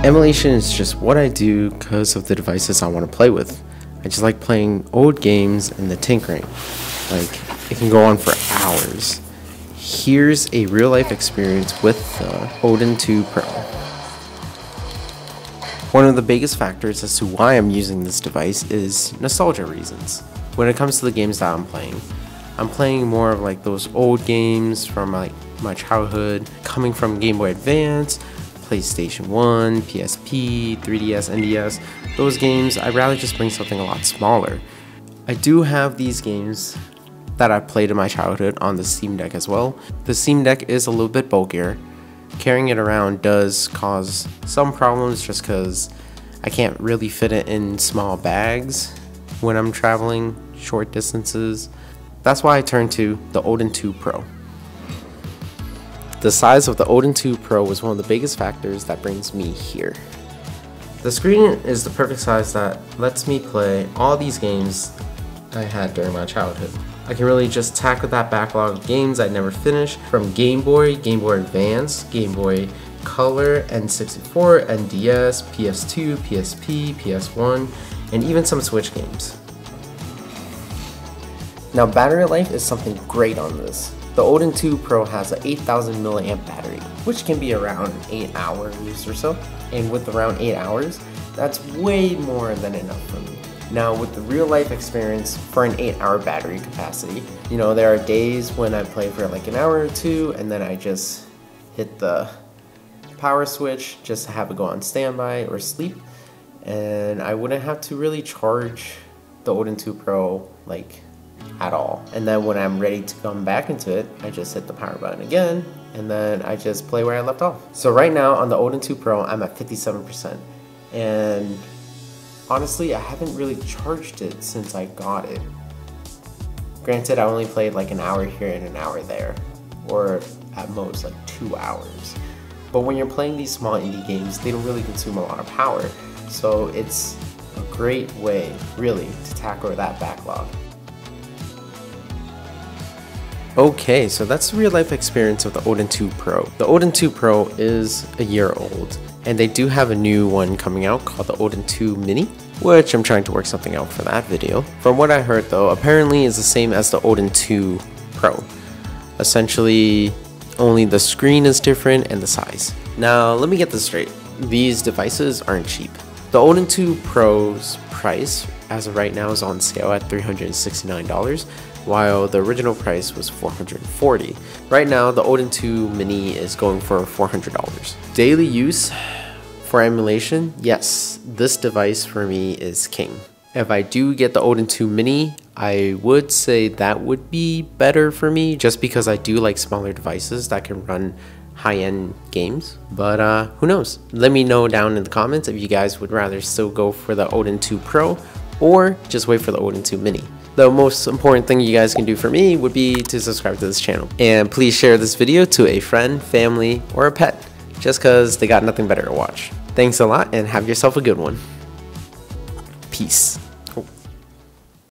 Emulation is just what I do because of the devices I want to play with. I just like playing old games and the tinkering. Like, it can go on for hours. Here's a real life experience with the Odin 2 Pro. One of the biggest factors as to why I'm using this device is nostalgia reasons. When it comes to the games that I'm playing more of like those old games from like my childhood, coming from Game Boy Advance, PlayStation 1, PSP, 3DS, NDS, those games. I'd rather just bring something a lot smaller. I do have these games that I played in my childhood on the Steam Deck as well. The Steam Deck is a little bit bulkier. Carrying it around does cause some problems just because I can't really fit it in small bags when I'm traveling short distances. That's why I turned to the Odin 2 Pro. The size of the Odin 2 Pro was one of the biggest factors that brings me here. The screen is the perfect size that lets me play all these games I had during my childhood. I can really just tackle that backlog of games I never finished from Game Boy, Game Boy Advance, Game Boy Color, N64, NDS, PS2, PSP, PS1, and even some Switch games. Now, battery life is something great on this. The Odin 2 Pro has an 8000 mAh battery, which can be around 8 hours or so. And with around 8 hours, that's way more than enough for me. Now, with the real life experience for an 8-hour battery capacity, you know, there are days when I play for like an hour or two and then I just hit the power switch just to have it go on standby or sleep, and I wouldn't have to really charge the Odin 2 Pro like at all. And then when I'm ready to come back into it, I just hit the power button again and then I just play where I left off. So right now on the Odin 2 Pro, I'm at 57%, and honestly, I haven't really charged it since I got it. Granted, I only played like an hour here and an hour there, or at most like 2 hours. But when you're playing these small indie games, they don't really consume a lot of power. So it's a great way, really, to tackle that backlog. Okay, so that's the real life experience of the Odin 2 Pro. The Odin 2 Pro is a year old, and they do have a new one coming out called the Odin 2 Mini, which I'm trying to work something out for that video. From what I heard though, apparently it's the same as the Odin 2 Pro. Essentially, only the screen is different and the size. Now, let me get this straight. These devices aren't cheap. The Odin 2 Pro's price, as of right now, is on sale at $369, while the original price was $440. Right now, the Odin 2 Mini is going for $400. Daily use for emulation, yes, this device for me is king. If I do get the Odin 2 Mini, I would say that would be better for me just because I do like smaller devices that can run high-end games. But who knows? Let me know down in the comments if you guys would rather still go for the Odin 2 Pro or just wait for the Odin 2 Mini. The most important thing you guys can do for me would be to subscribe to this channel. And please share this video to a friend, family, or a pet, just because they got nothing better to watch. Thanks a lot and have yourself a good one. Peace.